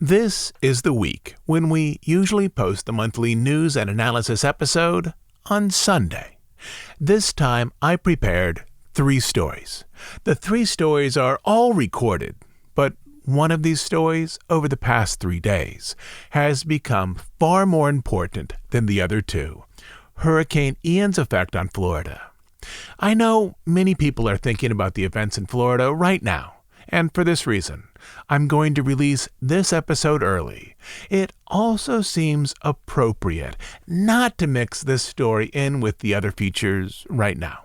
This is the week when we usually post the monthly news and analysis episode on Sunday. This time I prepared 3 stories. The 3 stories are all recorded, but one of these stories over the past 3 days has become far more important than the other 2. Hurricane Ian's effect on Florida. I know many people are thinking about the events in Florida right now. And for this reason, I'm going to release this episode early. It also seems appropriate not to mix this story in with the other features right now.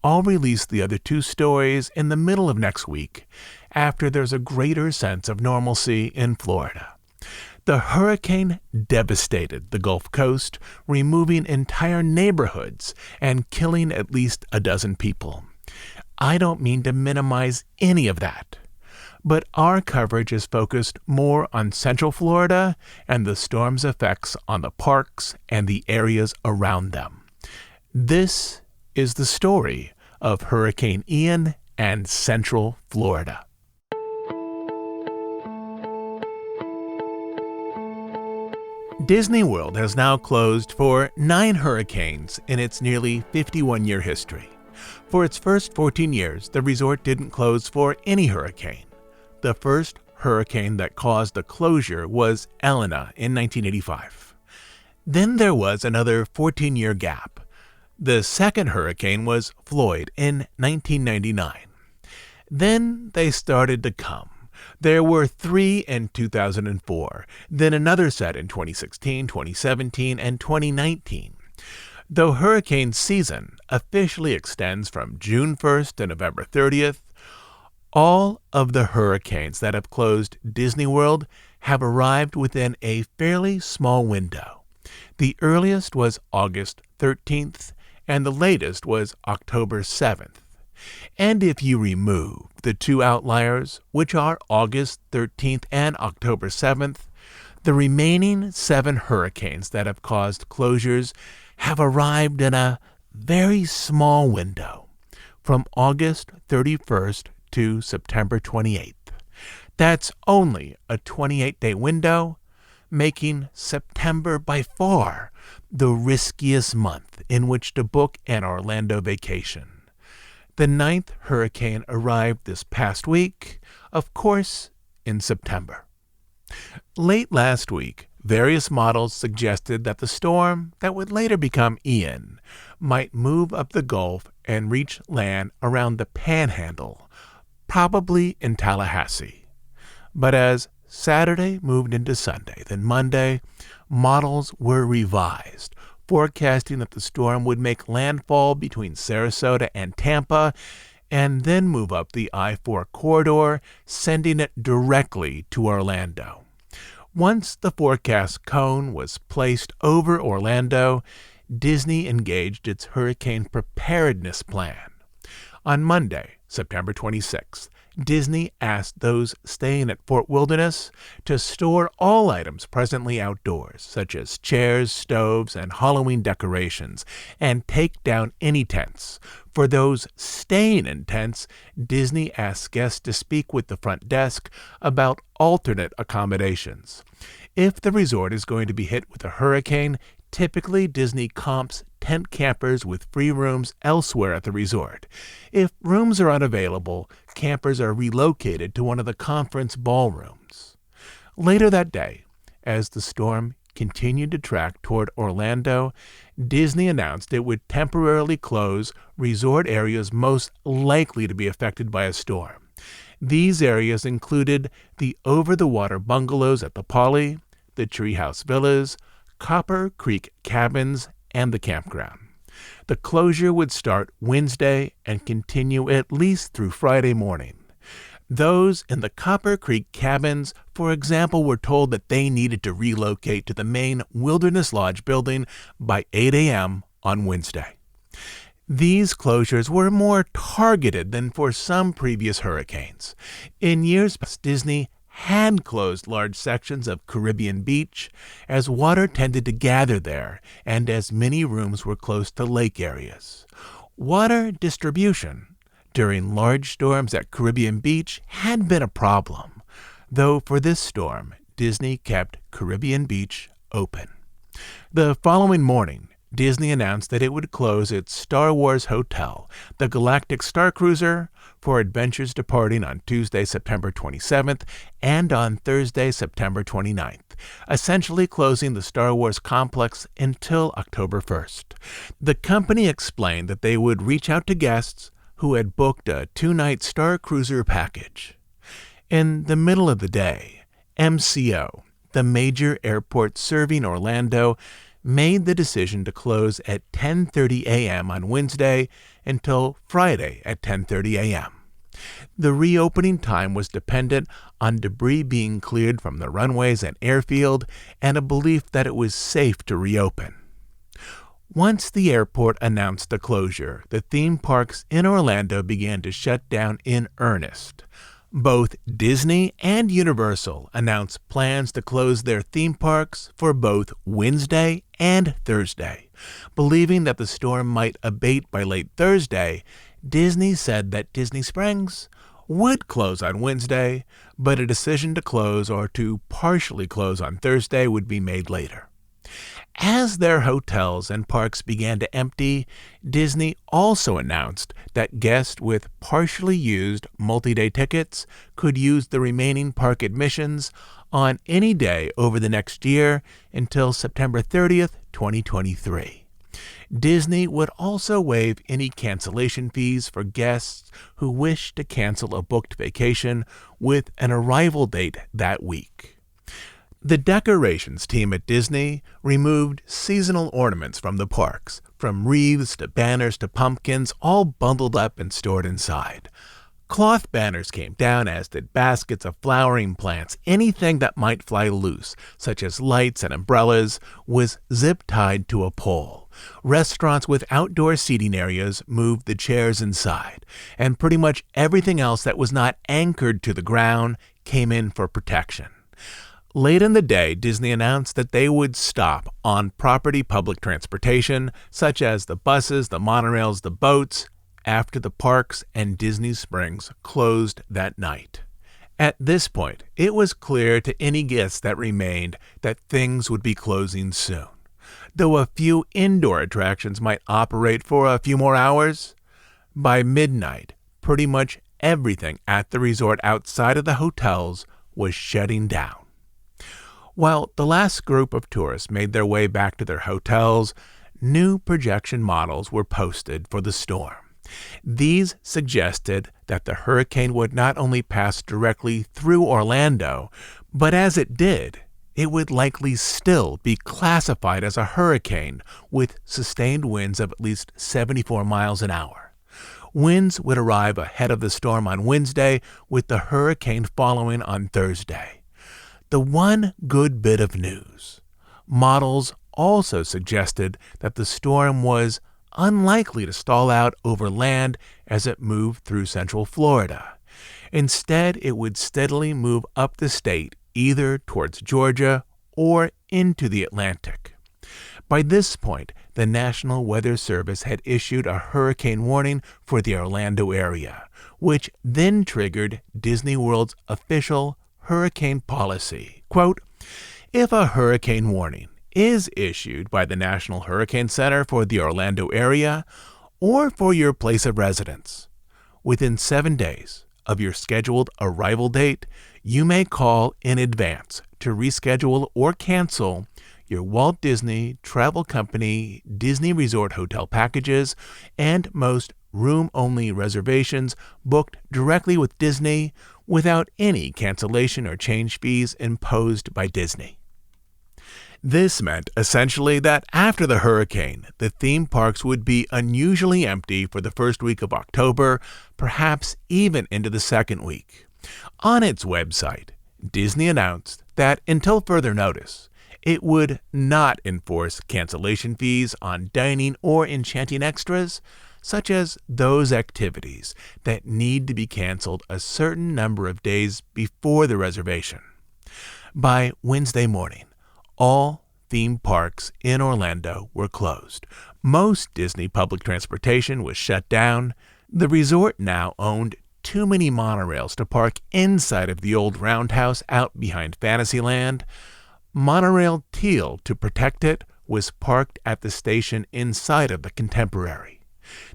I'll release the other 2 stories in the middle of next week, after there's a greater sense of normalcy in Florida. The hurricane devastated the Gulf Coast, removing entire neighborhoods and killing at least a dozen people. I don't mean to minimize any of that, but our coverage is focused more on Central Florida and the storm's effects on the parks and the areas around them. This is the story of Hurricane Ian and Central Florida. Disney World has now closed for 9 hurricanes in its nearly 51-year history. For its first 14 years, the resort didn't close for any hurricane. The first hurricane that caused the closure was Elena in 1985. Then there was another 14-year gap. The second hurricane was Floyd in 1999. Then they started to come. There were 3 in 2004, then another set in 2016, 2017, and 2019. Though hurricane season officially extends from June 1st to November 30th, all of the hurricanes that have closed Disney World have arrived within a fairly small window. The earliest was August 13th, and the latest was October 7th. And if you remove the 2 outliers, which are August 13th and October 7th, the remaining 7 hurricanes that have caused closures have arrived in a very small window, from August 31st to September 28th. That's only a 28-day window, making September by far the riskiest month in which to book an Orlando vacation. The 9th hurricane arrived this past week, of course, in September. Late last week, various models suggested that the storm that would later become Ian might move up the Gulf and reach land around the Panhandle, probably in Tallahassee. But as Saturday moved into Sunday, then Monday, models were revised, forecasting that the storm would make landfall between Sarasota and Tampa and then move up the I-4 corridor, sending it directly to Orlando. Once the forecast cone was placed over Orlando, Disney engaged its hurricane preparedness plan. On Monday, September 26th, Disney asked those staying at Fort Wilderness to store all items presently outdoors, such as chairs, stoves, and Halloween decorations, and take down any tents. For those staying in tents, Disney asked guests to speak with the front desk about alternate accommodations. If the resort is going to be hit with a hurricane, typically Disney comps tent campers with free rooms elsewhere at the resort. If rooms are unavailable, campers are relocated to one of the conference ballrooms. Later that day, as the storm continued to track toward Orlando, Disney announced it would temporarily close resort areas most likely to be affected by a storm. These areas included the over-the-water bungalows at the Poly, the Treehouse Villas, Copper Creek Cabins, and the campground. The closure would start Wednesday and continue at least through Friday morning. Those in the Copper Creek Cabins, for example, were told that they needed to relocate to the main Wilderness Lodge building by 8 a.m. on Wednesday. These closures were more targeted than for some previous hurricanes. In years past, Disney had closed large sections of Caribbean Beach as water tended to gather there and as many rooms were close to lake areas. Water distribution during large storms at Caribbean Beach had been a problem, though for this storm, Disney kept Caribbean Beach open. The following morning, Disney announced that it would close its Star Wars hotel, the Galactic Star Cruiser, for adventures departing on Tuesday, September 27th and on Thursday, September 29th, essentially closing the Star Wars complex until October 1st. The company explained that they would reach out to guests who had booked a 2-night Star Cruiser package. In the middle of the day, MCO, the major airport serving Orlando, made the decision to close at 10:30 a.m. on Wednesday until Friday at 10:30 a.m. The reopening time was dependent on debris being cleared from the runways and airfield and a belief that it was safe to reopen. Once the airport announced the closure, the theme parks in Orlando began to shut down in earnest. Both Disney and Universal announced plans to close their theme parks for both Wednesday and Thursday. Believing that the storm might abate by late Thursday, Disney said that Disney Springs would close on Wednesday, but a decision to close or to partially close on Thursday would be made later. As their hotels and parks began to empty, Disney also announced that guests with partially used multi-day tickets could use the remaining park admissions on any day over the next year until September 30th, 2023. Disney would also waive any cancellation fees for guests who wish to cancel a booked vacation with an arrival date that week. The decorations team at Disney removed seasonal ornaments from the parks, from wreaths to banners to pumpkins, all bundled up and stored inside. Cloth banners came down, as did baskets of flowering plants. Anything that might fly loose, such as lights and umbrellas, was zip-tied to a pole. Restaurants with outdoor seating areas moved the chairs inside, and pretty much everything else that was not anchored to the ground came in for protection. Late in the day, Disney announced that they would stop on-property public transportation, such as the buses, the monorails, the boats, after the parks and Disney Springs closed that night. At this point, it was clear to any guests that remained that things would be closing soon. Though a few indoor attractions might operate for a few more hours, by midnight, pretty much everything at the resort outside of the hotels was shutting down. While the last group of tourists made their way back to their hotels, new projection models were posted for the storm. These suggested that the hurricane would not only pass directly through Orlando, but as it did, it would likely still be classified as a hurricane with sustained winds of at least 74 miles an hour. Winds would arrive ahead of the storm on Wednesday, with the hurricane following on Thursday. The one good bit of news: models also suggested that the storm was unlikely to stall out over land as it moved through central Florida. Instead, it would steadily move up the state, either towards Georgia or into the Atlantic. By this point, the National Weather Service had issued a hurricane warning for the Orlando area, which then triggered Disney World's official hurricane policy. Quote, "If a hurricane warning is issued by the National Hurricane Center for the Orlando area or for your place of residence, within 7 days of your scheduled arrival date, you may call in advance to reschedule or cancel your Walt Disney Travel Company Disney Resort hotel packages and most room-only reservations booked directly with Disney without any cancellation or change fees imposed by Disney." This meant essentially that after the hurricane, the theme parks would be unusually empty for the first week of October, perhaps even into the second week. On its website, Disney announced that until further notice, it would not enforce cancellation fees on dining or enchanting extras, such as those activities that need to be canceled a certain number of days before the reservation. By Wednesday morning, all theme parks in Orlando were closed. Most Disney public transportation was shut down. The resort now owned too many monorails to park inside of the old roundhouse out behind Fantasyland, Monorail Teal, to protect it, was parked at the station inside of the Contemporary.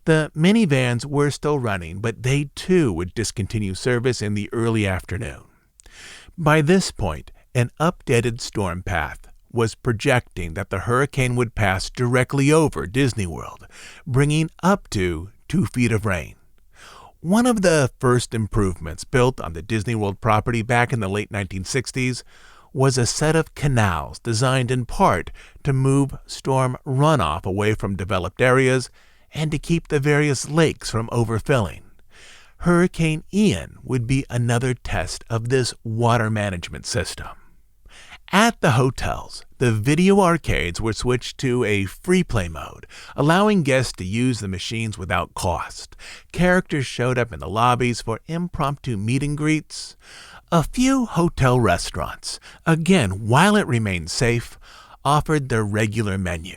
The minivans were still running, but they too would discontinue service in the early afternoon. By this point, an updated storm path was projecting that the hurricane would pass directly over Disney World, bringing up to 2 feet of rain. One of the first improvements built on the Disney World property back in the late 1960s was a set of canals designed in part to move storm runoff away from developed areas and to keep the various lakes from overfilling. Hurricane Ian would be another test of this water management system. At the hotels, the video arcades were switched to a free play mode, allowing guests to use the machines without cost. Characters showed up in the lobbies for impromptu meet and greets. A few hotel restaurants, again while it remained safe, offered their regular menu.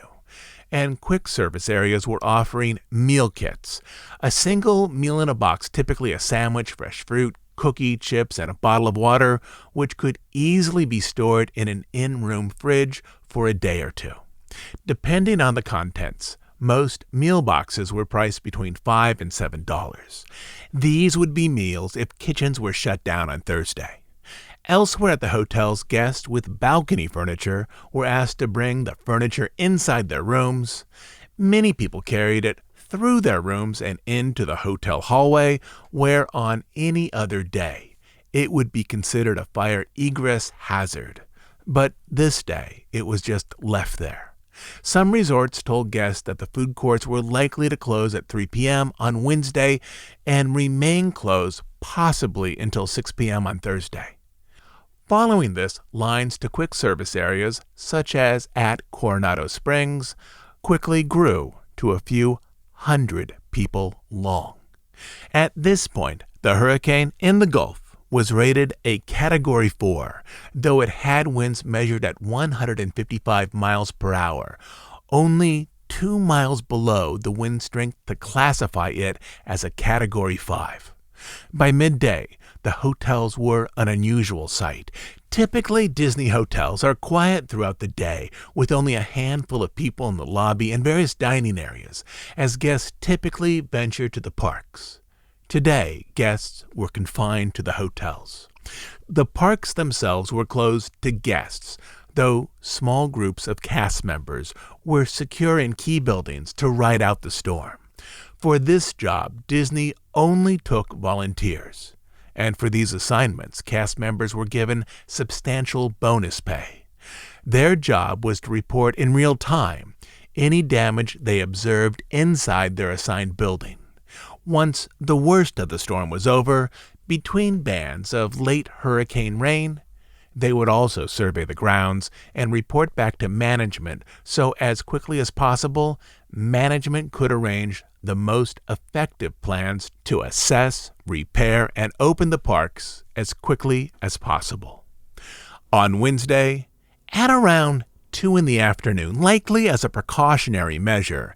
And quick service areas were offering meal kits, a single meal in a box, typically a sandwich, fresh fruit, cookie, chips, and a bottle of water, which could easily be stored in an in-room fridge for a day or two. Depending on the contents, most meal boxes were priced between $5 and $7. These would be meals if kitchens were shut down on Thursday. Elsewhere at the hotels, guests with balcony furniture were asked to bring the furniture inside their rooms. Many people carried it through their rooms and into the hotel hallway, where on any other day it would be considered a fire egress hazard. But this day it was just left there. Some resorts told guests that the food courts were likely to close at 3 p.m. on Wednesday and remain closed possibly until 6 p.m. on Thursday. Following this, lines to quick service areas, such as at Coronado Springs, quickly grew to a few hundred people long. At this point, the hurricane in the Gulf was rated a Category 4, though it had winds measured at 155 miles per hour, only 2 miles below the wind strength to classify it as a Category 5. By midday, the hotels were an unusual sight. Typically, Disney hotels are quiet throughout the day, with only a handful of people in the lobby and various dining areas, as guests typically venture to the parks. Today, guests were confined to the hotels. The parks themselves were closed to guests, though small groups of cast members were secure in key buildings to ride out the storm. For this job, Disney only took volunteers. And for these assignments, cast members were given substantial bonus pay. Their job was to report in real time any damage they observed inside their assigned building. Once the worst of the storm was over, between bands of late hurricane rain, they would also survey the grounds and report back to management so as quickly as possible, management could arrange the most effective plans to assess, repair, and open the parks as quickly as possible. On Wednesday, at around 2 in the afternoon, likely as a precautionary measure,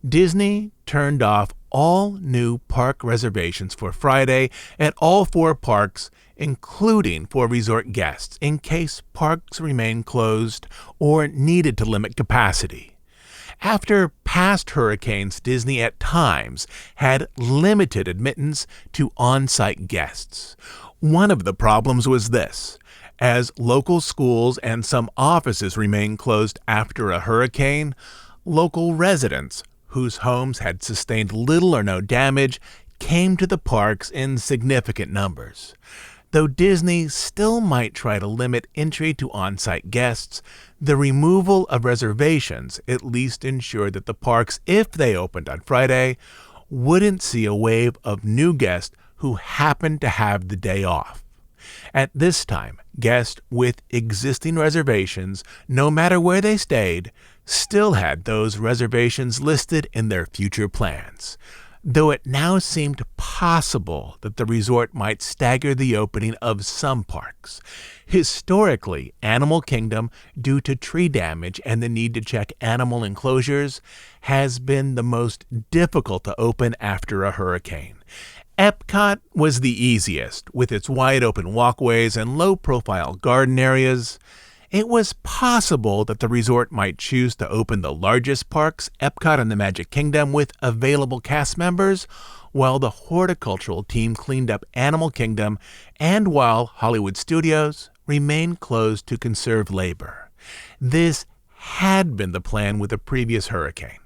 Disney turned off all new park reservations for Friday at all 4 parks, including for resort guests, in case parks remained closed or needed to limit capacity. After past hurricanes, Disney at times had limited admittance to on-site guests. One of the problems was this: as local schools and some offices remained closed after a hurricane, local residents whose homes had sustained little or no damage came to the parks in significant numbers. Though Disney still might try to limit entry to on-site guests, the removal of reservations at least ensured that the parks, if they opened on Friday, wouldn't see a wave of new guests who happened to have the day off. At this time, guests with existing reservations, no matter where they stayed, still had those reservations listed in their future plans, though it now seemed possible that the resort might stagger the opening of some parks. Historically, Animal Kingdom, due to tree damage and the need to check animal enclosures, has been the most difficult to open after a hurricane. Epcot was the easiest, with its wide-open walkways and low-profile garden areas. It was possible that the resort might choose to open the largest parks, Epcot and the Magic Kingdom, with available cast members, while the horticultural team cleaned up Animal Kingdom and while Hollywood Studios remained closed to conserve labor. This had been the plan with the previous hurricane.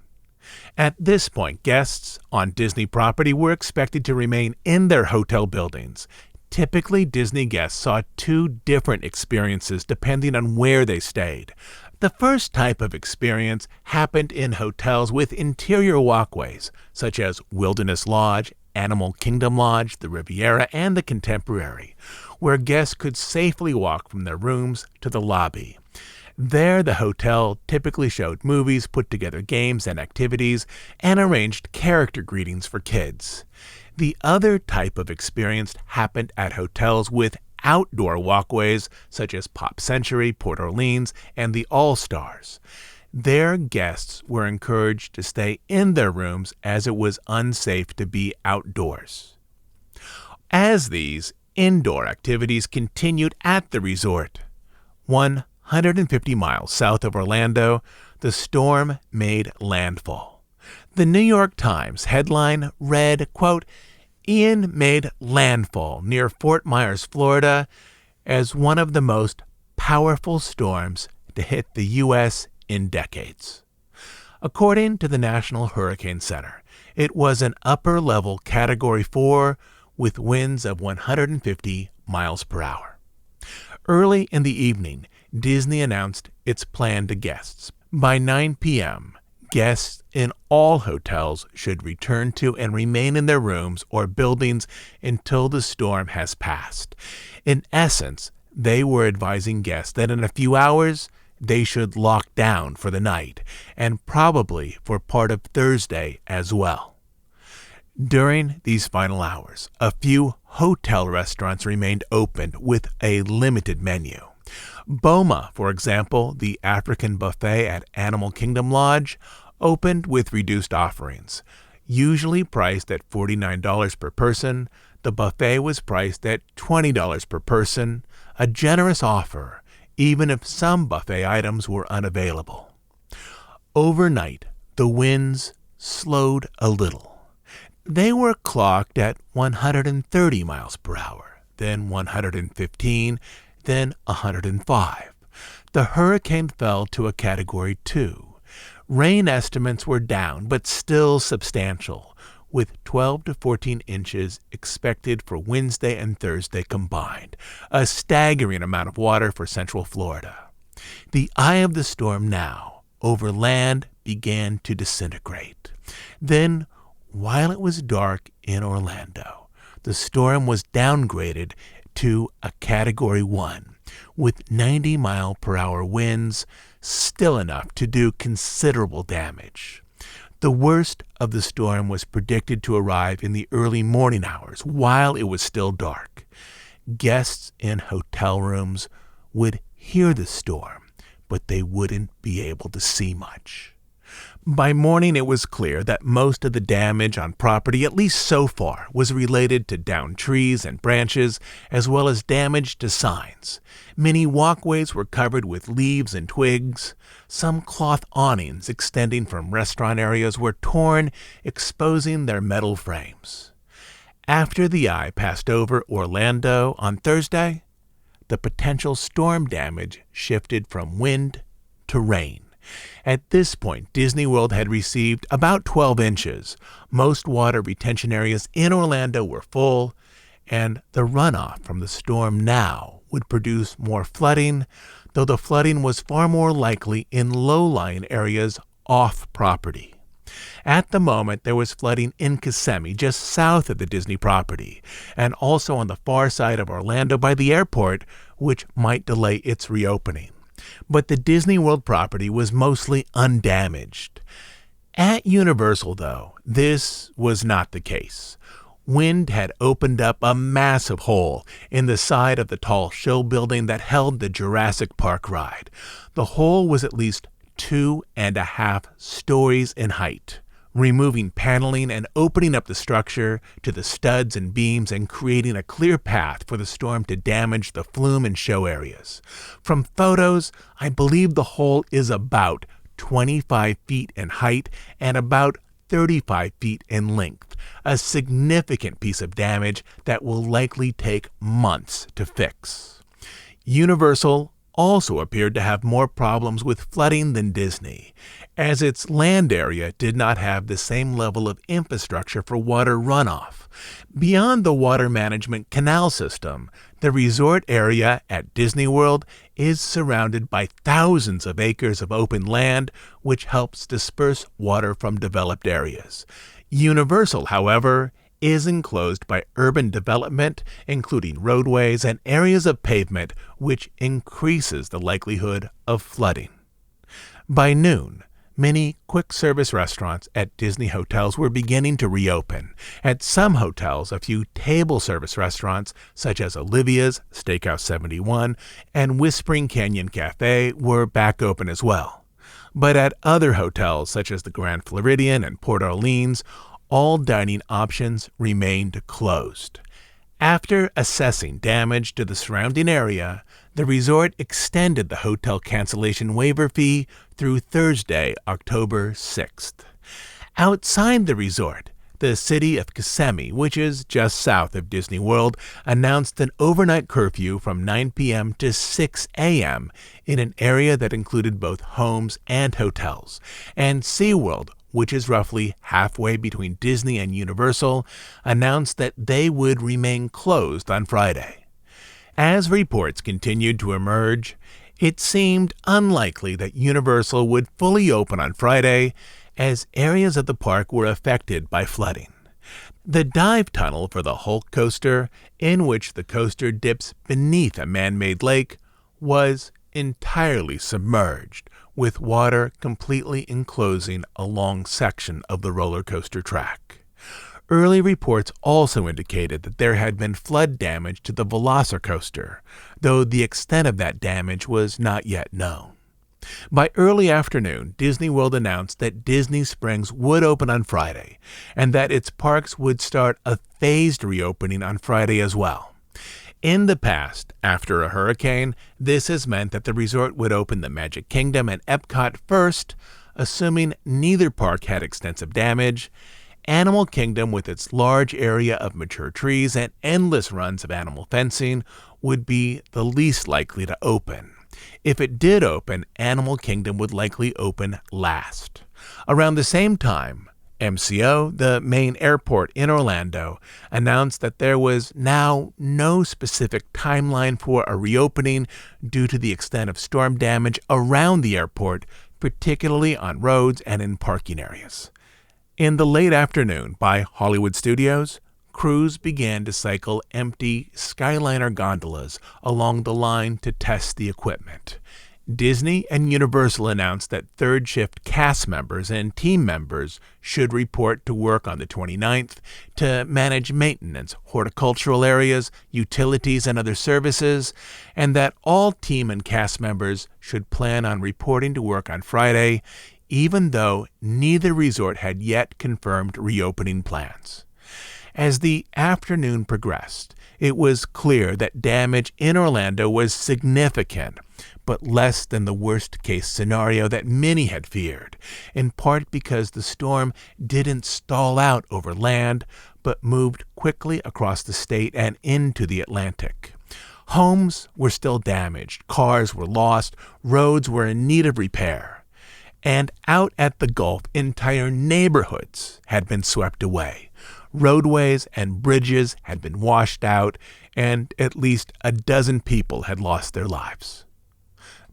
At this point, guests on Disney property were expected to remain in their hotel buildings. Typically, Disney guests saw two different experiences depending on where they stayed. The first type of experience happened in hotels with interior walkways, such as Wilderness Lodge, Animal Kingdom Lodge, the Riviera, and the Contemporary, where guests could safely walk from their rooms to the lobby. There, the hotel typically showed movies, put together games and activities, and arranged character greetings for kids. The other type of experience happened at hotels with outdoor walkways, such as Pop Century, Port Orleans, and the All-Stars. Their guests were encouraged to stay in their rooms as it was unsafe to be outdoors. As these indoor activities continued at the resort, 150 miles south of Orlando, the storm made landfall. The New York Times headline read, quote, "Ian made landfall near Fort Myers, Florida, as one of the most powerful storms to hit the U.S. in decades." According to the National Hurricane Center, it was an upper-level Category 4 with winds of 150 miles per hour. Early in the evening, Disney announced its plan to guests. By 9 p.m., guests in all hotels should return to and remain in their rooms or buildings until the storm has passed. In essence, they were advising guests that in a few hours, they should lock down for the night, and probably for part of Thursday as well. During these final hours, a few hotel restaurants remained open with a limited menu. Boma, for example, the African buffet at Animal Kingdom Lodge, opened with reduced offerings. Usually priced at $49 per person, the buffet was priced at $20 per person, a generous offer, even if some buffet items were unavailable. Overnight, the winds slowed a little. They were clocked at 130 miles per hour, then 115, then 105. The hurricane fell to a Category 2. Rain estimates were down, but still substantial, with 12 to 14 inches expected for Wednesday and Thursday combined, a staggering amount of water for Central Florida. The eye of the storm now, over land, began to disintegrate. Then, while it was dark in Orlando, the storm was downgraded to a Category 1, with 90-mile-per-hour winds, still enough to do considerable damage. The worst of the storm was predicted to arrive in the early morning hours while it was still dark. Guests in hotel rooms would hear the storm, but they wouldn't be able to see much. By morning, it was clear that most of the damage on property, at least so far, was related to downed trees and branches, as well as damage to signs. Many walkways were covered with leaves and twigs. Some cloth awnings extending from restaurant areas were torn, exposing their metal frames. After the eye passed over Orlando on Thursday, the potential storm damage shifted from wind to rain. At this point, Disney World had received about 12 inches. Most water retention areas in Orlando were full, and the runoff from the storm now would produce more flooding, though the flooding was far more likely in low-lying areas off property. At the moment, there was flooding in Kissimmee, just south of the Disney property, and also on the far side of Orlando by the airport, which might delay its reopening. But the Disney World property was mostly undamaged. At Universal, though, this was not the case. Wind had opened up a massive hole in the side of the tall show building that held the Jurassic Park ride. The hole was at least 2.5 stories in height, removing paneling and opening up the structure to the studs and beams and creating a clear path for the storm to damage the flume and show areas. From photos, I believe the hole is about 25 feet in height and about 35 feet in length, a significant piece of damage that will likely take months to fix. Universal also appeared to have more problems with flooding than Disney, as its land area did not have the same level of infrastructure for water runoff. Beyond the water management canal system, the resort area at Disney World is surrounded by thousands of acres of open land, which helps disperse water from developed areas. Universal, however, is enclosed by urban development, including roadways and areas of pavement, which increases the likelihood of flooding. By noon, many quick-service restaurants at Disney hotels were beginning to reopen. At some hotels, a few table-service restaurants, such as Olivia's, Steakhouse 71, and Whispering Canyon Cafe, were back open as well. But at other hotels, such as the Grand Floridian and Port Orleans, all dining options remained closed. After assessing damage to the surrounding area, the resort extended the hotel cancellation waiver fee through Thursday, October 6th. Outside the resort, the city of Kissimmee, which is just south of Disney World, announced an overnight curfew from 9 p.m. to 6 a.m. in an area that included both homes and hotels. And SeaWorld, which is roughly halfway between Disney and Universal, announced that they would remain closed on Friday. As reports continued to emerge, it seemed unlikely that Universal would fully open on Friday, as areas of the park were affected by flooding. The dive tunnel for the Hulk coaster, in which the coaster dips beneath a man-made lake, was entirely submerged, with water completely enclosing a long section of the roller coaster track. Early reports also indicated that there had been flood damage to the Velocicoaster, though the extent of that damage was not yet known. By early afternoon, Disney World announced that Disney Springs would open on Friday, and that its parks would start a phased reopening on Friday as well. In the past, after a hurricane, this has meant that the resort would open the Magic Kingdom and Epcot first, assuming neither park had extensive damage. Animal Kingdom, with its large area of mature trees and endless runs of animal fencing, would be the least likely to open. If it did open, Animal Kingdom would likely open last. Around the same time, MCO, the main airport in Orlando, announced that there was now no specific timeline for a reopening due to the extent of storm damage around the airport, particularly on roads and in parking areas. In the late afternoon, by Hollywood Studios, crews began to cycle empty Skyliner gondolas along the line to test the equipment. Disney and Universal announced that third-shift cast members and team members should report to work on the 29th to manage maintenance, horticultural areas, utilities, and other services, and that all team and cast members should plan on reporting to work on Friday, even though neither resort had yet confirmed reopening plans. As the afternoon progressed, it was clear that damage in Orlando was significant, but less than the worst-case scenario that many had feared, in part because the storm didn't stall out over land, but moved quickly across the state and into the Atlantic. Homes were still damaged, cars were lost, roads were in need of repair. And out at the Gulf, entire neighborhoods had been swept away. Roadways and bridges had been washed out, and at least a dozen people had lost their lives.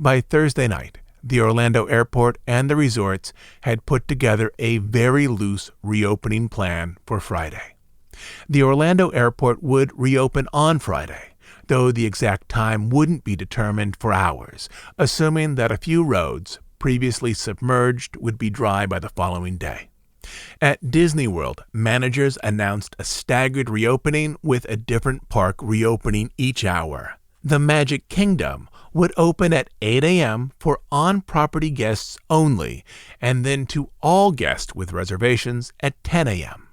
By Thursday night, the Orlando airport and the resorts had put together a very loose reopening plan for Friday. The Orlando airport would reopen on Friday, though the exact time wouldn't be determined for hours, assuming that a few roads previously submerged would be dry by the following day. At Disney World, managers announced a staggered reopening with a different park reopening each hour. The Magic Kingdom would open at 8 a.m. for on-property guests only, and then to all guests with reservations at 10 a.m.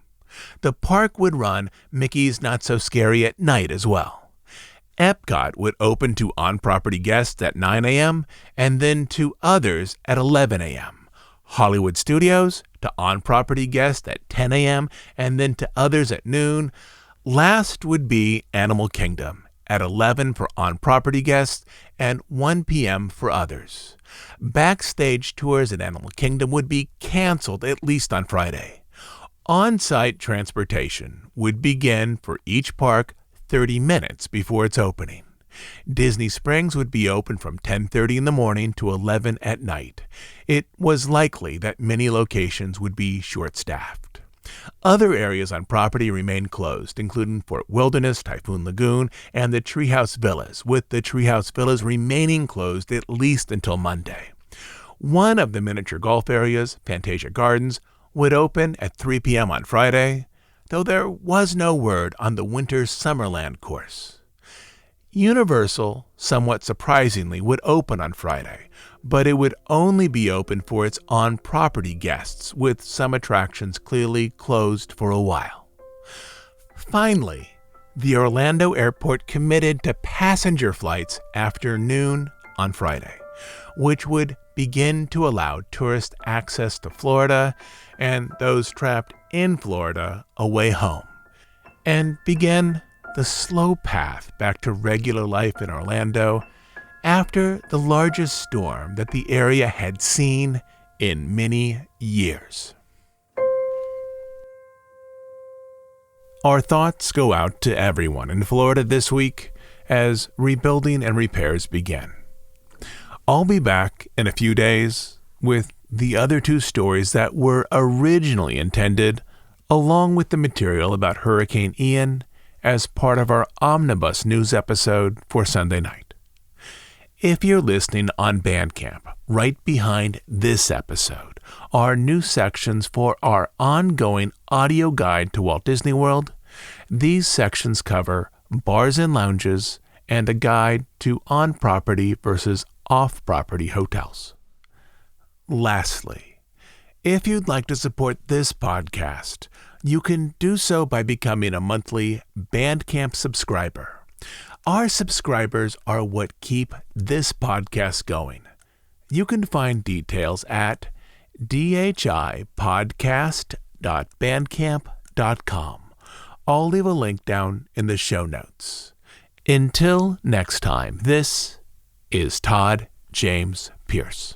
The park would run Mickey's Not So Scary at night as well. Epcot would open to on-property guests at 9 a.m. and then to others at 11 a.m. Hollywood Studios to on-property guests at 10 a.m. and then to others at noon. Last would be Animal Kingdom at 11 for on-property guests and 1 p.m. for others. Backstage tours at Animal Kingdom would be canceled at least on Friday. On-site transportation would begin for each park 30 minutes before its opening. Disney Springs would be open from 10:30 in the morning to 11 at night. It was likely that many locations would be short-staffed. Other areas on property remained closed, including Fort Wilderness, Typhoon Lagoon, and the Treehouse Villas, with the Treehouse Villas remaining closed at least until Monday. One of the miniature golf areas, Fantasia Gardens, would open at 3 p.m. on Friday, though there was no word on the Winter Summerland course. Universal, somewhat surprisingly, would open on Friday, but it would only be open for its on-property guests, with some attractions clearly closed for a while. Finally, the Orlando airport committed to passenger flights after noon on Friday, which would begin to allow tourist access to Florida and those trapped in Florida away home, and begin the slow path back to regular life in Orlando after the largest storm that the area had seen in many years. Our thoughts go out to everyone in Florida this week as rebuilding and repairs begin. I'll be back in a few days with the other two stories that were originally intended, along with the material about Hurricane Ian, as part of our Omnibus News episode for Sunday night. If you're listening on Bandcamp, right behind this episode are new sections for our ongoing audio guide to Walt Disney World. These sections cover bars and lounges and a guide to on-property versus off-property hotels. Lastly, if you'd like to support this podcast, you can do so by becoming a monthly Bandcamp subscriber. Our subscribers are what keep this podcast going. You can find details at dhipodcast.bandcamp.com. I'll leave a link down in the show notes. Until next time, this is Todd James Pierce.